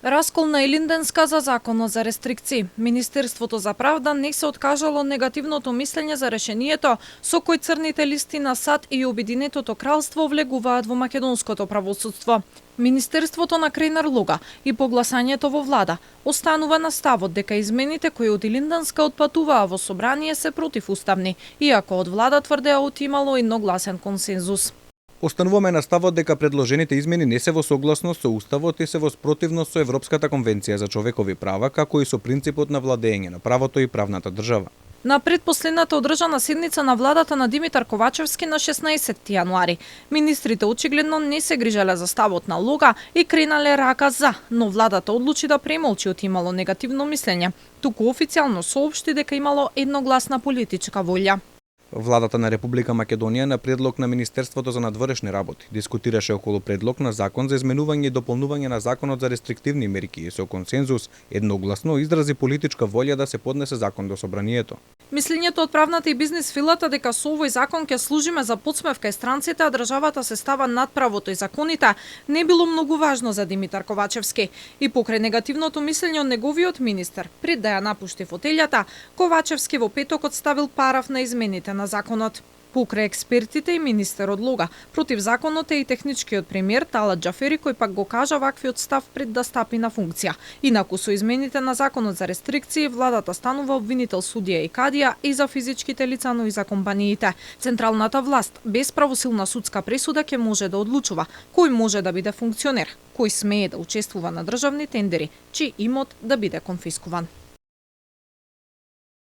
Раскол на Илинденска за законот за рестрикции. Министерството за правда не се откажало негативното мислење за решението со кој црните листи на САД и Обединетото кралство влегуваат во македонското правосудство. Министерството на крај Луга и по гласањето во влада останува на ставот дека измените кои од Илинденска отпатуваа во собрание се противуставни, иако од влада тврдеа имало едногласен консензус. Остануваме на ставот дека предложените измени не се во согласност со Уставот и се во спротивност со Европската конвенција за човекови права, како и со принципот на владење на правото и правната држава. На предпоследната одржана седница на владата на Димитар Ковачевски на 16 јануари, министрите очигледно не се грижеле за ставот на Луга и кренале рака за, но владата одлучи да премолчи од имало негативно мислење, туку официјално соопшти дека имало едногласна политичка волја. Владата на Република Македонија на предлог на Министерството за надворешни работи дискутираше околу предлог на закон за изменување и дополнување на законот за рестриктивни мерки и со консензус едногласно изрази политичка волја да се поднесе закон до собранието. Мислењето од правната и бизнис филата дека со овој закон ќе служиме за подсмев кај странците, а државата се става над правото и законите, не било многу важно за Димитар Ковачевски. И покрај негативното мислење од неговиот министер, пред да ја напушти фотелјата, Ковачевски во петокот ставил параф на измените на законот. Покрај експертите и министерот Луга, против законот е и техничкиот премиер Талат Џафери, кој пак го кажа ваквиот став пред да стапи на функција. Инаку со измените на законот за рестрикции, владата станува обвинител судија и кадија и за физичките лица, но и за компаниите. Централната власт, без правосилна судска пресуда, ќе може да одлучува кој може да биде функционер, кој смее да учествува на државни тендери, чиј имот да биде конфискуван.